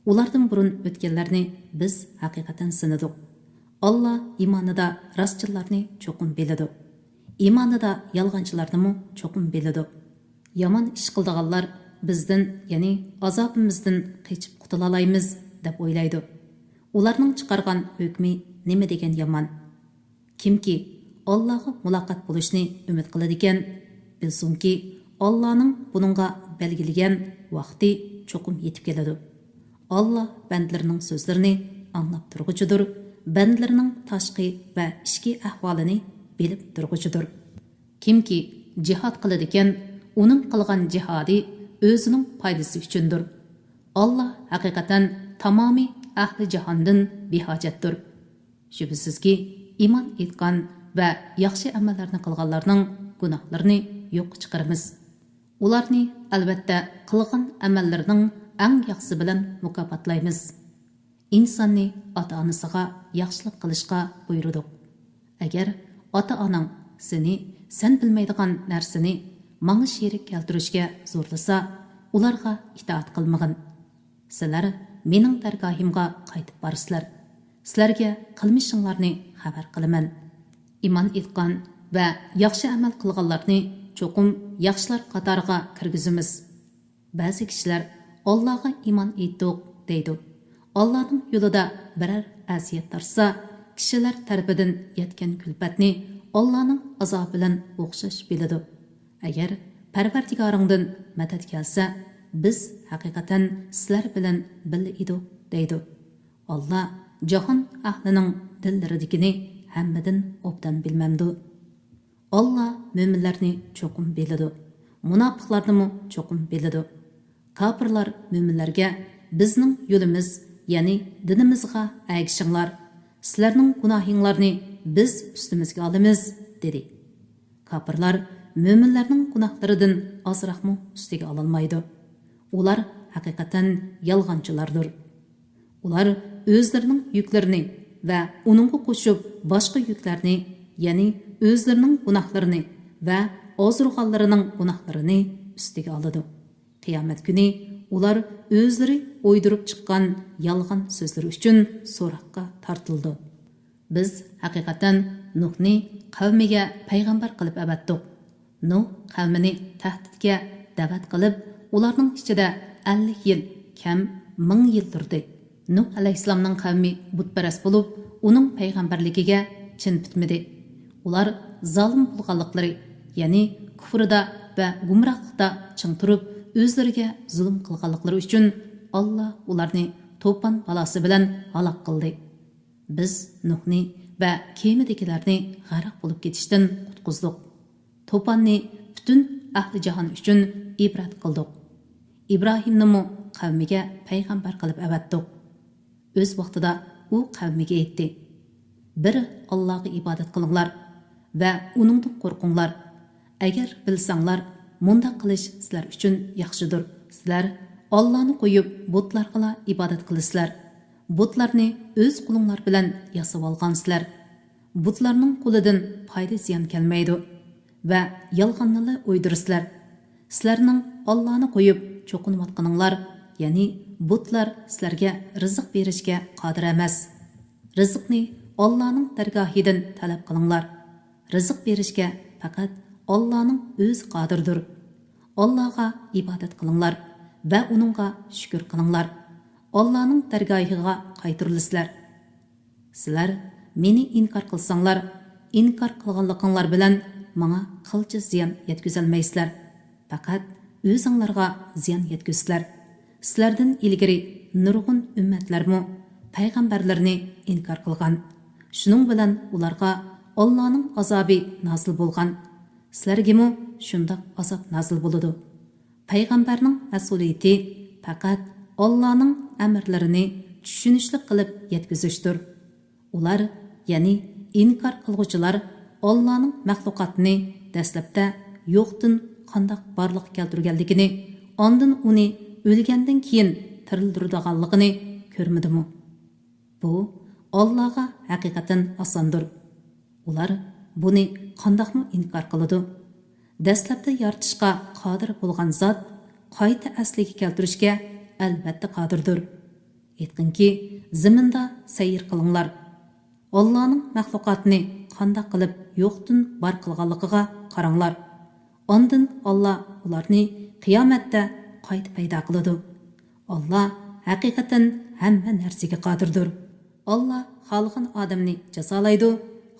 Ulardan burun o'tganlarni biz haqiqatan sinadik. Allah imonida rostchilarni cho'qim biladi. Imonida yolg'onchilarni cho'qim biladi. Yomon ish qildiganlar bizdan, ya'ni azobimizdan qochib qutula olamiz deb o'ylaydi. Ularning chiqargan hukmi nima degan yomon? Kimki Allohga muloqot bo'lishni umid qiladi ekan, bilsinki Allohning buningga belgilagan vaqti cho'qim yetib keladi. Allah bandlarining so'zlarini anglab turg'uchidir, bandlarining tashqi va ichki ahvolini bilib turg'uchidir. Kimki jihad qiladigan, uning qilgan jihadi o'zining foydasi uchundir. Allah haqiqatan tamomiy ahli jahondan behojatdir. Shubhisizki, iymon etgan va yaxshi amallarni qilganlarning gunohlarini yo'q chiqaramiz. Ularni albatta qilgan amallarining eng yaxshisi bilan mukofotlaymiz. İnsonni ota-onasiga yaxshilik qilishga buyurdik. Agar ota-onang seni sen bilmaydigan narsani menga sherik keltirishga zo'rlasa, ularga itoat qilmagin. Sizlar mening dargohimga qaytib borsizlar. Sizlarga qilmishinglarni xabar qilaman. Iymon etgan va yaxshi amal qilganlarni cho'qim yaxshilar qatoriga kirgizamiz. Ba'zi kishilar Allohga iymon etdik deydi. Allah'ın yolida birer asiyet tarsa, kişiler tarafidan yetken külpatni Allah'ın azabı bilan o'xshash biladi. Agar Parvardigoringdan madad kelsa, biz haqiqatan sizlar bilan birga edik deydi. Allah jahon ahlining dillaridagini hammadan obdan bilmamdi. Allah mo'minlarni cho'qim biladi. Munofiqlarni cho'qim biladi. Kafirlar mo'minlarga bizning yo'limiz, ya'ni dinimizga agishinglar, sizlarning gunohinglarni biz ustimizga olamiz dedi. Kafirlar mo'minlarning gunohlaridan ozroqmi ustiga ololmaydi. Ular haqiqatan yolg'onchilardir. Ular o'zlarining yuklarini va uningga qo'shib boshqa yuklarni, ya'ni o'zlarining gunohlarini va ozurg'anlarining gunohlarini ustiga oladi. Qiyomat kuni ular o'zlari o'ydirib chiqqan yolg'on so'zlar uchun so'roqqa tortildi. Biz haqiqatan Nuhni qavmiga payg'ambar qilib avatdik. Nuh qavmini tahdidga da'vat qilib, ularning ichida 50 yil, kam 1000 yil turdi. Nuh alayhissalomning qavmi butparast bo'lib, uning payg'ambarligiga chin bitmadi. Ular zolim bo'lganliklari, ya'ni kufrda va gumrohlikda ching turib, o'zlariga zulm qilganliklari uchun Allah ularni to'pon balasi bilan halok qildi. Biz Nuhni va kemidagilarni g'arq bo'lib ketishdan qutqizdik. To'ponni butun ahli jahon uchun ibrat qildik. İbrahimni qavmiga payg'ambar qilib avatdik. O'z vaqtida u qavmiga aytdi: "Bir Allohga ibodat qilinglar va uningdan qo'rqinglar. Agar bilsanglar, munda qilish sizlar uchun yaxshidir. Sizlar Allohni qo'yib butlarga ibodat qilasizlar. Butlarni o'z qo'linglar bilan yasab olgansizlar. Butlarning qo'lidan foyda ziyon kelmaydi va yolg'onni o'ydirsizlar. Sizlarning Allohni qo'yib cho'qinayotganinglar, ya'ni butlar sizlarga rizq berishga qodir emas. Rizqni Allohning dargohidan talab qilinglar. Rizq berishga faqat Allah'ның o'zi qodirdir. Allah'a ibodat qilinglar va uningga shukr qilinglar. Allah'ның dargohiga qaytirilisizlar. Sizlar meni inkor qilsanglar, inkor qilganliginglar bilan menga qilcha ziyon yetkazolmaysizlar. Faqat o'zinglarga ziyon yetkazsizlar. Sizlardan ilgari nurg'un ummatlarmi payg'ambarlarni inkor qilgan. Shuning bilan ularga Allah'ның azobi nozil bo'lgan. Sizlargimi shundoq azob nozil bo'ladi. Payg'ambarning mas'uliyati faqat Allohning amrlarini tushunishli qilib yetkazishdir. Ular, ya'ni inkor qilguvchilar, Allohning maxluqotini dastlabda yo'qdan qandoq barliq keltirganligini, ondan uni o'lgandan keyin tirildirganligini ko'rmadimi? Bu Allohga haqiqatan osondir. Ular buni qandoqmi inkor qiladi? Dastlabda yaratishga qodir bo'lgan zot qayta asliga keltirishga albatta qodirdir. Aytqinki, zaminda sayr qilinglar. Allohning maxluqotini qandoq qilib yo'qdan bor qilganligiga qaranglar. Ondan Allah ularni qiyomatda qayta paydo qiladi. Allah haqiqatan hamma narsaga qodirdir. Allah xohlagan odamni jazolaydi,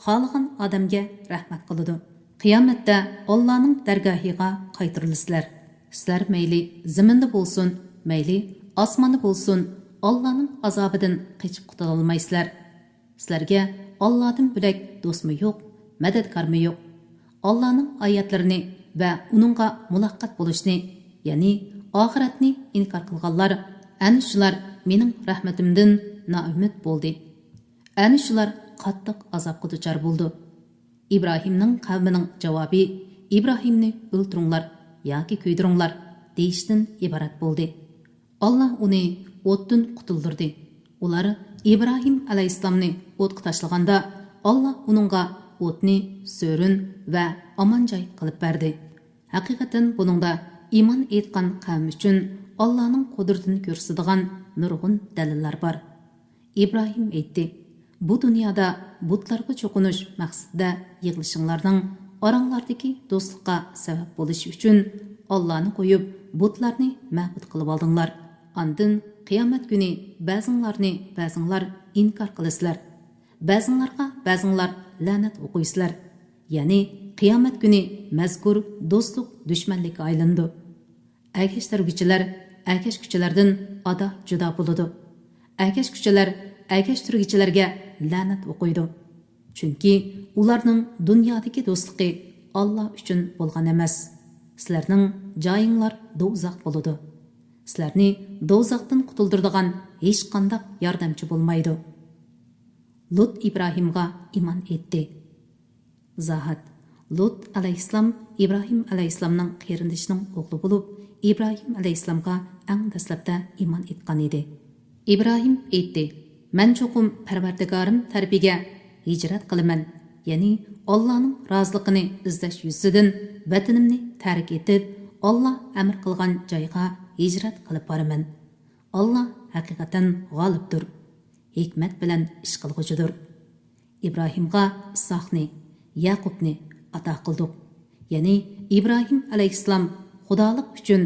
xohlagan odamga rahmat qiladi. Qiyomatda Allohning dargohiga qaytirilisizlar. Sizlar mayli zaminda bo'lsin, mayli osmonda bo'lsin, Allohning azobidan qochib qutula olmaysizlar. Sizlarga Allohdan bo'lak do'stmi yo'q, madadkormi yo'q. Allah'ның oyatlarini va uningga muloqot bo'lishni, ya'ni oxiratni inkor qilganlar, ana shular mening rahmatimdan noumid bo'ldi. Ana shular qattiq azobga duchor bo'ldi. İbrahimning qavmining javobi İbrahimni o'ltiringlar yoki kuydiringlar deyishdan iborat bo'ldi. Allah uni o'tdan qutuldirdi. Ular İbrahim alayhissalomni o'tga tashlaganda Allah uningga o'tni so'rin va omon joy qilib berdi. Haqiqatan buningda iymon etgan qavm uchun Allohning qudratini ko'rsatadigan nurg'un dalillar bor. İbrahim aytdi: "Bu dunyoda butlarga cho'qinish maqsadida yig'ilishinglarning oranglardagi do'stlikqa sabab bo'lish uchun Allohni qo'yib butlarni ma'bud qilib oldinglar. Ondan qiyomat kuni ba'zinglar inkor qilasizlar. Ba'zinglar la'nat o'qiysizlar. Ya'ni qiyomat kuni mazkur do'stlik dushmanlikka aylandi. Agashtirgichilardan ada judo bo'ladi. Agashtirgichilarga la'nat o'qiydi. Chunki ularning dunyodagi do'stligi Alloh uchun bo'lgan emas. Sizlarning joyinglar do'zax bo'ladi. Sizlarni do'zaxdan qutuldiradigan hech qanday yordamchi bo'lmaydi." Lut İbrahimga iman etdi. Zahat Lut alayhissalom İbrahim alayhissalomning qarindishining o'g'li bo'lib, İbrahim alayhissalomga eng dastlabda iman etgan edi. İbrahim aytdi: "Men cho'qim Parvardigorim tarafiga hijrat qilaman, ya'ni Allohning roziligini izlash yuzidan vatanimni tark etib, Alloh amr qilgan joyga hijrat qilib boraman. Alloh haqiqatan g'olibdir, hikmat bilan ish qilguchidir." İbrahimga Ishoqni, Yaqubni ato qildik. Ya'ni İbrahim alayhissalom xudolik uchun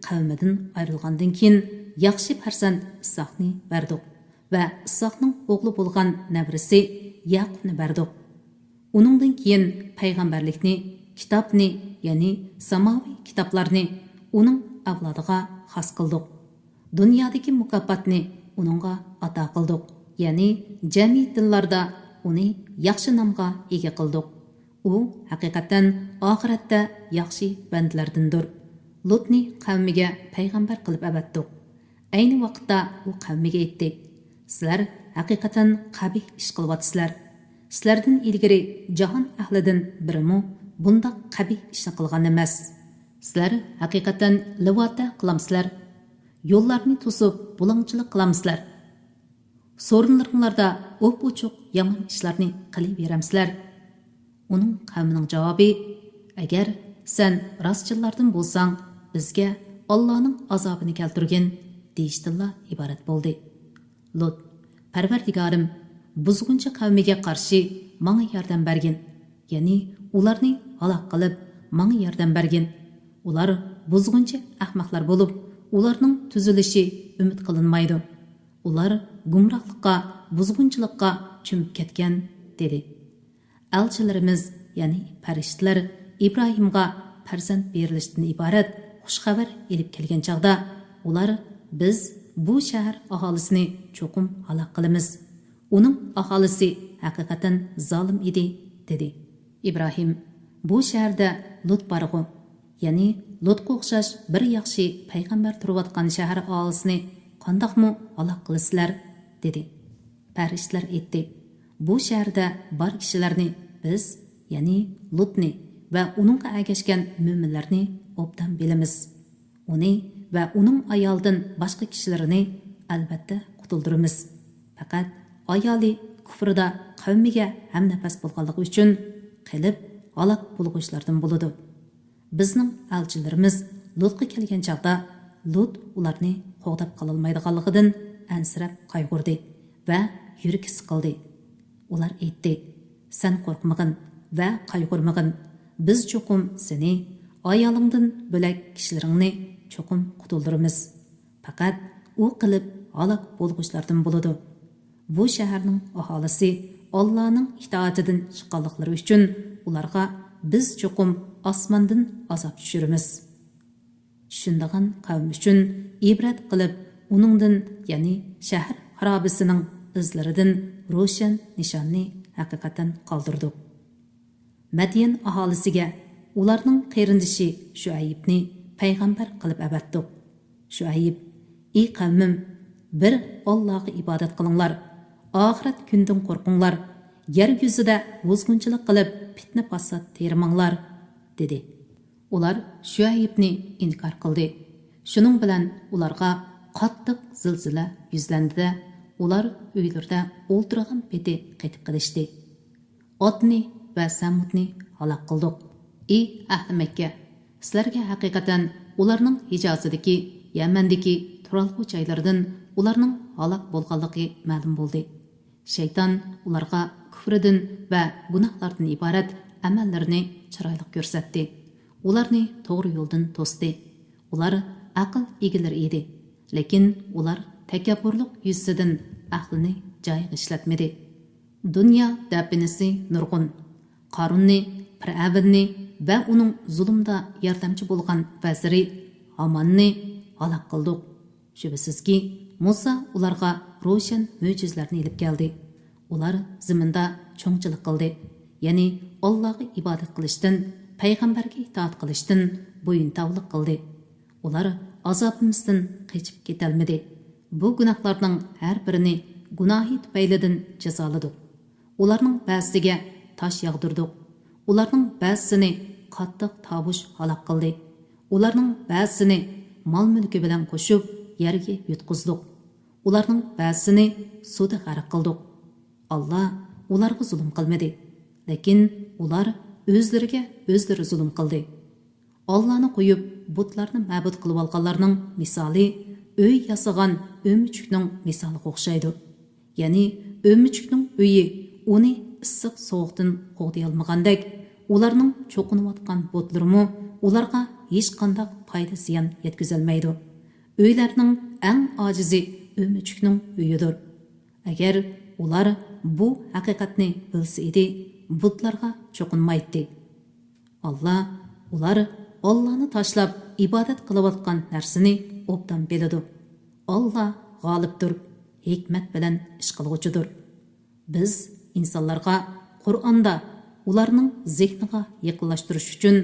qavmidan ayrilgandan keyin yaxshi farzand Ishoqni berdik va Ishoqning o'g'li bo'lgan navrisi Yaqubni berdik. Uningdan keyin payg'ambarlikni, kitobni, ya'ni samoviy kitoblarni uning avlodiga xos qildik. Dunyodagi mukofotni uningga ato qildik, ya'ni jami tillarda uni yaxshi nomga ega qildik. U haqiqatan oxiratda yaxshi bandlardandir. Lutni qavmiga payg'ambar qilib avatdik. Ayni vaqtda u qavmiga aytdi: "Sizlar haqiqatan qabih ish qilyapsizlar. Sizlardan ilgari jahon ahlidan birimi bundaq qabih ishni qilgan emas. Sizlar haqiqatan livota qilamsizlar. Yo'llarni to'sib bulangchilik qilamsizlar. Sorunlaringlarda o'p-o'chuq yomon ishlarni qilib beramsizlar." Uning qavmining javobi: "Agar sen rostchilardan bo'lsang, bizga Allohning azobini keltirgin" deyishdilla iborat bo'ldi. Lut: "Parvardigorim, buzg'unchi qavmiga qarshi menga yordam bergin, ya'ni ularni halok qilib menga yordam bergin. Ular buzg'unchi ahmoqlar bo'lib, ularning tuzilishi umid qilinmaydi. Ular gumrohlikqa, buzg'unchilikqa cho'mib ketgan" dedi. Elchilarimiz, ya'ni farishtalar İbrahimga farzand berilishdan iborat xushxabar elib kelgan chaqda, ular: "Biz bu shahar aholisini cho'qim halok qilamiz. Uning aholisi haqiqatan zolim edi" dedi. İbrahim: "Bu shaharda Lut borg'u, ya'ni Lutga o'xshash bir yaxshi payg'ambar turayotgan shahar aholisini qandoqmi halok qilasizlar" dedi. Farishtalar aytdi: "Bu shaharda bor kishilarni biz, ya'ni Lutni va uningga ergashgan mo'minlarni obdan bilamiz. Uni va uning ayolidan boshqa kishilarini albatta qutuldiramiz. Faqat ayoli kufrida qavmiga hamnafas bo'lganligi uchun qilib halok bo'lg'uchilardan bo'ladi. Bizning elchilarimiz Lutga kelgan chaqda Lut ularni qo'g'dab qololmaydiganligidan ansirab qayg'urdi va yuragi siqildi. Ular aytdi: "Sen qo'rqmagin va qayg'urmagin. Biz cho'qim seni, ayolingdan bo'lak kishilaringni cho'qim qutuldiramiz. Faqat u qilib halok bo'lg'uchilardan bo'ladi. Bu shaharning aholisi Allohning itoatidan chiqqanliklari uchun ularga biz cho'qim osmondan azob tushiramiz." Tushundigan qavm uchun ibrat qilib, uningdan, ya'ni shahar xarobisining izlaridan ro'shan nishonni haqiqatan qoldirdik. Madian aholisiga ularning qarindishi Shuaybni payg'ambar qilib avatdiq. Shuayb: "Ey qavmim, bir Allohga ibodat qilinglar, oxirat kundan qo'rqinglar, yer yuzida buzg'unchilik qilib fitna fasod termanglar" dedi. Ular Shuaybni inkor qildi. Shuning bilan ularga qattiq zilzila yuzlandi. Ular uylarida o'ltirgan peti qaytib qilishdi. Otni va Samudni halok qildik. Ey ahli Makka, sizlarga haqiqatan ularning hijozidagi Yamandagi turalg'u joylardan ularning halok bo'lganligi ma'lum bo'ldi. Shayton ularga kufridan va gunohlardan iborat amallarni chiroyli ko'rsatdi. Ularni to'g'ri yo'ldan to'sdi. Ular aql egalari edi, lekin ular takabburlik yuzidan aqlni joyiga ishlatmadi. Dunyo dabinisi nurg'un, Qarunni, Fir'avnni va uning zulmda yordamchi bo'lgan vaziri Hamanni halok qildik. Shubhasizki, Musa ularga ro'shan mo'jizlarni elib keldi. Ular zaminda cho'ngchilik qildi, ya'ni Allohga ibodat qilishdan, payg'ambarga itoat qilishdan bo'yintovlik qildi. Ular azobimizdan qochib ketolmadi. Bu gunohlarning har birini gunohi tufaylidan jazoladik. Ularning ba'zisiga tosh yog'dirdik. Ularning ba'zisini qattiq tabush halok qildi. Ularning ba'zisini mol-mulki bilan qo'shib yerga yutqizdik. Ularning ba'zisini suvda g'arq qildik. Alloh ularga zulm qilmadi, lekin ular o'zlariga o'zlari zulm qildi. Allohni qo'yib butlarni ma'bud qilib olganlarning misoli uy yasagan o'michukning misoliga o'xshaydi. Ya'ni o'michukning uyi uni issiq sovuqdan qo'g'day olmagandek, ularning cho'qinayotgan butlarimi ularga hech qanday foyda ziyon yetkazolmaydi. Uylarning eng ojizi o'michukning uyidir. Agar ular bu haqiqatni bilsa edi, butlarga cho'qinmaydi. Alloh ular Allah'ını tashlab ibodat qilayotgan narsani obdan biladi. Alloh g'olibdir, hikmat bilan ish qiluvchidir. Biz insonlarga Qur'onda ularning zehniga yaqinlashtirish uchun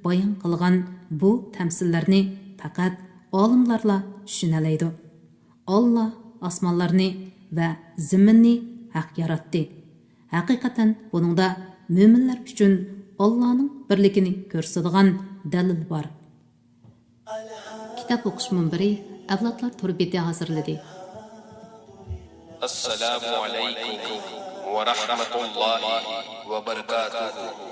bayon qilgan bu tamsillarni faqat olimlarla tushunalaydi. Alloh osmonlarni va zaminni haq yaratdi. Haqiqatan buningda mo'minlar uchun Allohning birligini ko'rsatadigan dalil bor. Kitob o'qish munbiri avlodlar turbeti hazırladı. Assalamu alaykum wa rahmatullahi wa barakatuh.